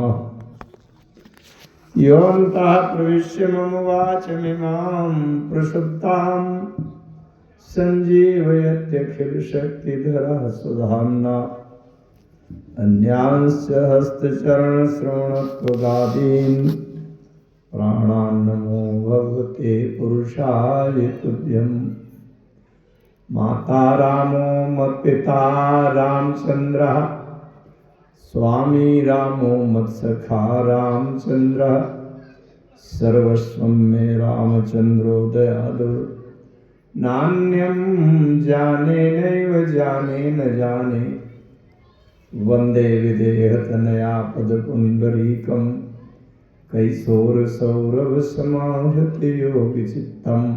नमः। योऽन्तः प्रविश्य मम वाचमिमां प्रसुप्तां सञ्जीवयत्यखिलशक्तिधरः सुधाम्ना अन्यांश्च हस्तचरणश्रवणत्वगादीन् प्राणान् नमो भगवते पुरुषाय तुभ्यम्। माता रामो मत्पिता रामचन्द्रः स्वामी रामो मत्सखा रामचन्द्रः सर्वस्वं मे रामचन्द्रो दयालु नान्यं जाने नैव जाने न जाने वन्दे विदेहतनया पदपुण्डरीकं कैशोरसौरभसमाहृति योगिचित्तम्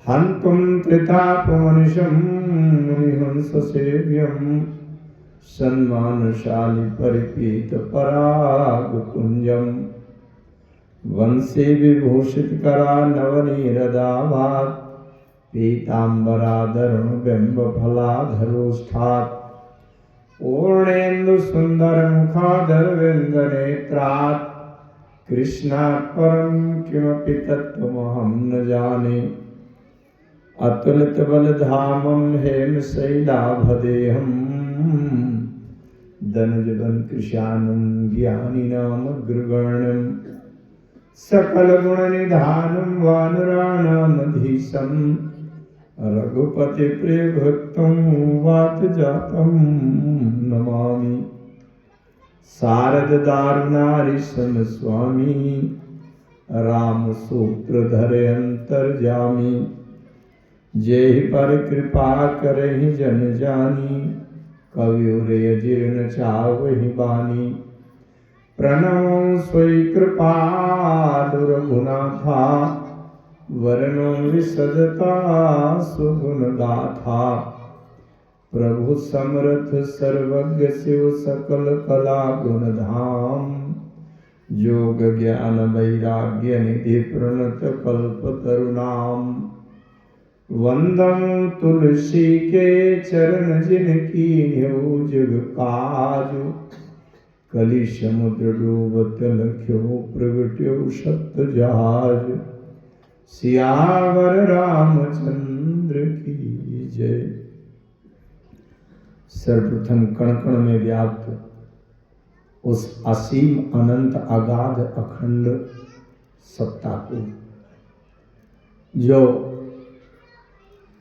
हन्तुं त्रितापमनिशं मुनिहंससेव्यं सन्मानशालि परिपीतपरागपुञ्जं वंशे विभूषितकरा नवनीरदाभात् पीताम्बराधरणबिम्बफलाधरोष्ठात् पूर्णेन्दुसुन्दरमुखाधरविन्दनेत्रात् कृष्णात् परं किमपि तत्त्वमहं न जाने। अतुलितबलधामं हेमशैलाभदेहं दनुजवनकृशानं ज्ञानिनामग्रगण्यं सकलगुणनिधानं वानराणामधीशं रघुपतिप्रियभक्तं वातजातं नमामि। शारददारुणारीशं स्वामी रामसूत्रधरे अंतर्जामी जेहि पर कृपा करहि जन जानी कवियुरे जीर्ण चावहि बानी। प्रणमो स्वै कृपालु रघुनाथा वरनो विसदता सुगुण गाथा। प्रभु समर्थ सर्वज्ञ शिव सकल कला गुणधाम योग ज्ञान वैराग्य निधि प्रणत कल्पतरुणाम। वंदं तुलसी के चरण जिनकी न्यौ जग काजु कलि समुद्र डूबत लख्यो प्रगट्यो सप्त जहाज। सियावर रामचंद्र की जय। सर्वप्रथम कण कण में व्याप्त उस असीम अनंत अगाध अखंड सत्ता को जो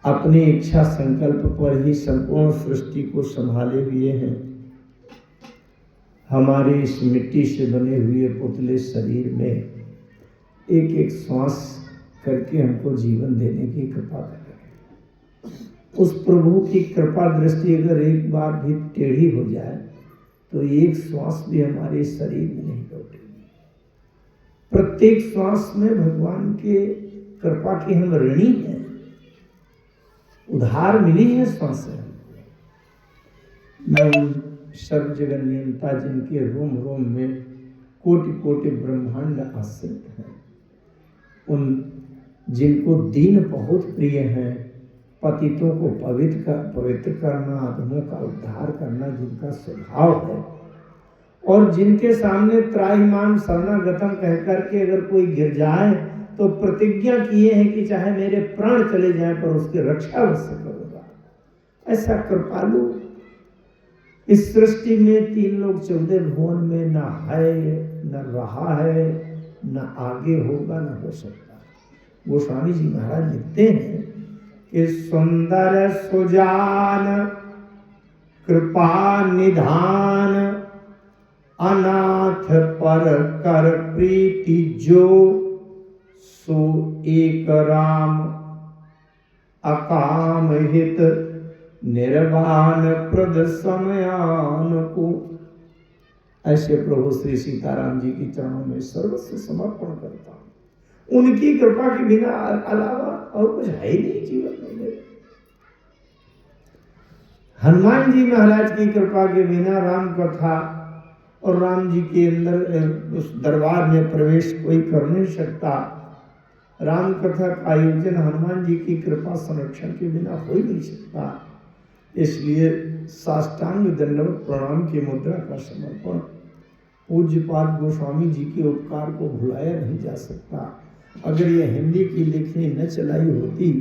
अपनी इच्छा संकल्प पर ही संपूर्ण सृष्टि को संभाले हुए हैं, हमारे इस मिट्टी से बने हुए पुतले शरीर में एक एक श्वास करके हमको जीवन देने की कृपा करें। उस प्रभु की कृपा दृष्टि अगर एक बार भी टेढ़ी हो जाए तो एक श्वास भी हमारे शरीर में नहीं लौटेगी। प्रत्येक श्वास में भगवान के कृपा की हम ऋणी हैं, उधार मिली है श्वास से। मैं उन सर्व जगत नियंता जिनके रोम रोम में कोटि कोटि ब्रह्मांड आश्रित हैं, उन जिनको दीन बहुत प्रिय हैं, पतितों को पवित्र करना, आत्मों का उद्धार करना जिनका स्वभाव है, और जिनके सामने त्राहिमाम शरणागतम कह करके अगर कोई गिर जाए तो प्रतिज्ञा किए हैं कि चाहे मेरे प्राण चले जाएं पर उसकी रक्षा अवश्य करूंगा। ऐसा कृपालु इस सृष्टि में 3 लोग 14 भुवन में न है, न रहा है, न आगे होगा, न हो सकता। गोस्वामी जी महाराज लिखते हैं कि सुंदर सुजान कृपा निधान अनाथ पर कर प्रीति जो सो एक राम अकाम हित निर्वाण प्रद समयान को। ऐसे प्रभु श्री सीताराम जी की चरणों में सर्वस्व समर्पण करता हूं। उनकी कृपा के बिना अलावा और कुछ है ही नहीं जीवन में। हनुमान जी महाराज की कृपा के बिना राम कथा और राम जी के अंदर उस दरबार में प्रवेश कोई कर नहीं सकता। राम कथा का आयोजन हनुमान जी की कृपा संरक्षण के बिना हो ही नहीं सकता। इसलिए साष्टांग दंडवत प्रणाम की मुद्रा का समर्पण पूज्यपाद गोस्वामी जी के उपकार को भुलाया नहीं जा सकता। अगर ये हिंदी की लिखनी न चलाई होती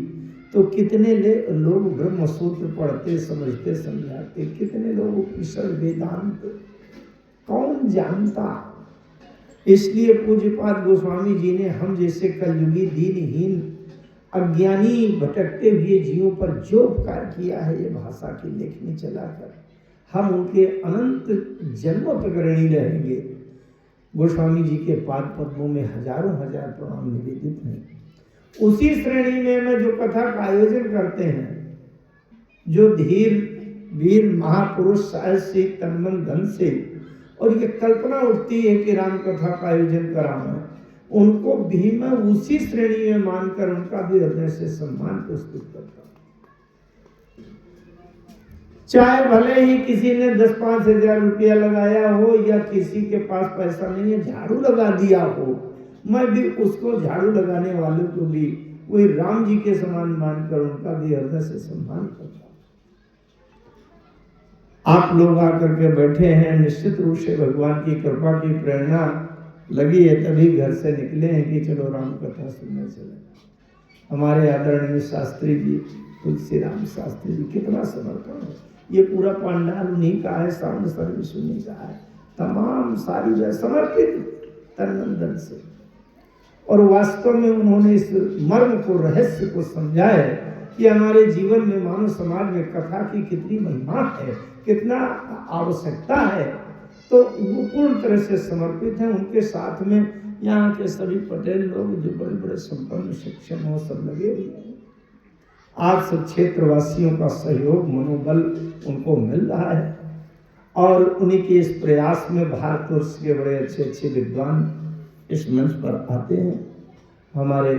तो कितने लोग ब्रह्म सूत्र पढ़ते, समझते, समझाते, कितने लोग उपनिषद वेदांत कौन जानता। इसलिए पूज्यपाद गोस्वामी जी ने हम जैसे कलयुगी दीनहीन अज्ञानी भटकते हुए जीवों पर जो उपकार किया है ये भाषा की लेखनी चलाकर, हम उनके अनंत जन्मों तक ऋणी रहेंगे। गोस्वामी जी के पाद पद्मों में हजारों हजार प्रणाम निवेदित हैं। उसी श्रेणी में जो कथा का आयोजन करते हैं, जो धीर वीर महापुरुष साहसी तन मन धन से और ये कल्पना उठती है कि राम कथा का आयोजन कराना, उनको भी मैं उसी श्रेणी में मानकर उनका भी हृदय से सम्मान प्रस्तुत करता हूं। चाहे भले ही किसी ने 10-5 हजार रुपया लगाया हो या किसी के पास पैसा नहीं है, झाड़ू लगा दिया हो, मैं भी उसको झाड़ू लगाने वालों को भी वही राम जी के समान मानकर उनका भी हृदय से सम्मान करता हूं। आप लोग आकर के बैठे हैं, निश्चित रूप से भगवान की कृपा की प्रेरणा लगी है, तभी घर से निकले हैं कि चलो राम कथा सुनने चले। हमारे आदरणीय शास्त्री जी, तुलसी राम शास्त्री जी, कितना समर्पण है। ये पूरा पंडाल उन्हीं का है, साउंड सर्विस उन्हीं का है, तमाम सारी जो समर्पित तन धन से। और वास्तव में उन्होंने इस मर्म को, रहस्य को समझा है कि हमारे जीवन में, मानव समाज में कथा की कितनी महिमा है, कितना आवश्यकता है। तो वो पूर्ण तरह से समर्पित हैं। उनके साथ में यहाँ के सभी पटेल लोग जो बड़े बड़े संपन्न सक्षम हो, सब लगे हुए हैं। आप सब क्षेत्रवासियों का सहयोग, मनोबल उनको मिल रहा है और उन्हीं के इस प्रयास में भारतवर्ष के बड़े अच्छे अच्छे विद्वान इस मंच पर आते हैं। हमारे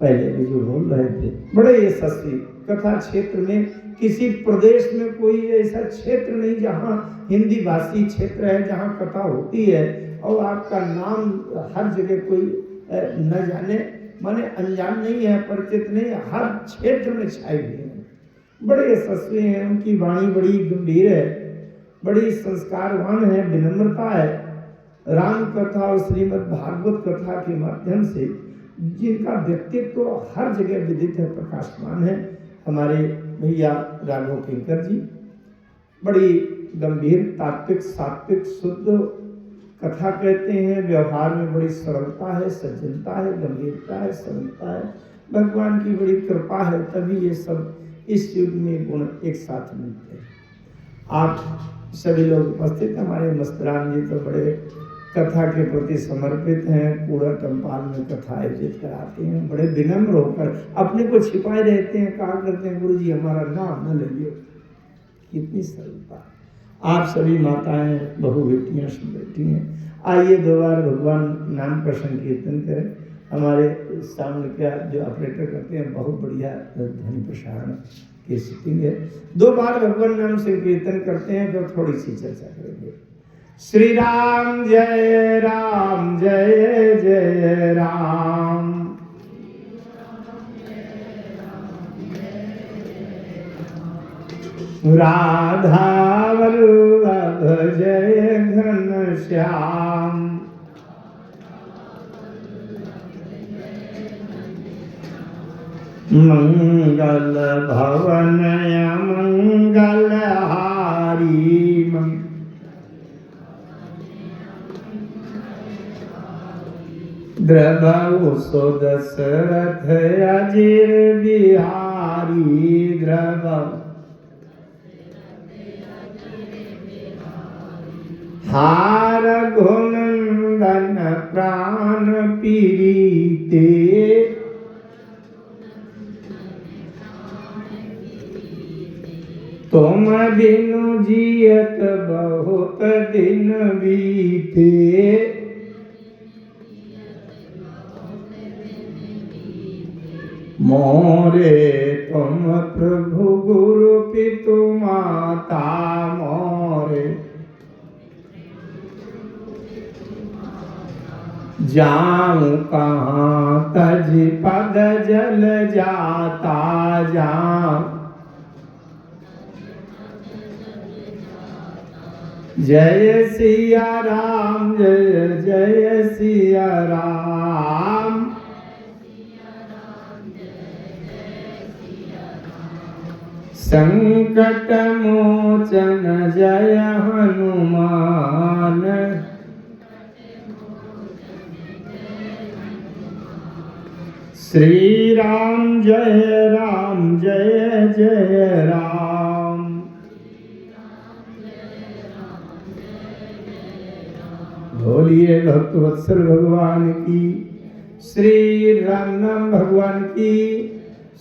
पहले भी जो बोल रहे थे, बड़े यशस्वी कथा क्षेत्र में, किसी प्रदेश में कोई ऐसा क्षेत्र नहीं जहाँ हिंदी भाषी क्षेत्र है जहाँ कथा होती है और आपका नाम हर जगह कोई न जाने, माने अनजान नहीं है, परिचित नहीं, हर क्षेत्र में छाई हुई है। बड़े यशस्वी हैं, उनकी वाणी बड़ी गंभीर है, बड़ी संस्कारवान है, विनम्रता है। राम कथा और श्रीमद् भागवत कथा के माध्यम से जिनका व्यक्तित्व हर जगह विदित है, प्रकाशमान है। हमारे भैया राघव किंकर जी बड़ी गंभीर, तात्विक, सात्विक, शुद्ध कथा कहते हैं। व्यवहार में बड़ी सरलता है, सज्जनता है, गंभीरता है, सरलता है। भगवान की बड़ी कृपा है, तभी ये सब इस युग में गुण एक साथ मिलते हैं। आप सभी लोग उपस्थित, हमारे मस्तराम जी तो बड़े कथा के प्रति समर्पित हैं, पूरा टम्पाल में कथा आयोजित कराते हैं, बड़े विनम्र होकर अपने को छिपाए रहते हैं, कहा करते हैं गुरु जी हमारा नाम न लगे। कितनी सरलता। आप सभी माताएं, बहू, बेटियां सब बैठी हैं। आइए दो बार भगवान नाम का संकीर्तन करें। हमारे साउंड का जो ऑपरेटर करते हैं, बहुत बढ़िया ध्वनि प्रसारण की सेटिंग है। 2 बार भगवान नाम संकीर्तन करते हैं, तो थोड़ी सी चर्चा करेंगे। श्री राम जय राम, जय जय राम। राधा वल्लभ जय घनश्याम। मंगल भवन मंगल हारी। द्रवहु सो दशरथ अजिर बिहारी। द्रवहु हार घुनंदन प्राण पीरीते। तुम बिनु जियत बहुत दिन बीते। मोरे तुम प्रभु गुरु पितु माता। मोरे जाऊं कहाँ तज पद जल जाता। जाऊं जय सिया राम, जय जय सिया राम। संकट मोचन जय हनुमान, श्री राम जय जय राम। बोलिए भक्त वत्सल भगवान की, श्री राम नाम भगवान की,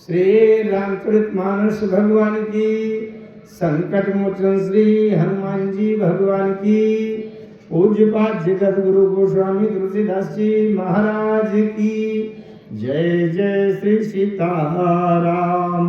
श्री रामचरितमानस भगवान की, संकट मोचन श्री हनुमान जी भगवान की, पूज्यपाद जगत गुरु गोस्वामी तुलसीदास जी महाराज की जय। जय श्री सीताराम।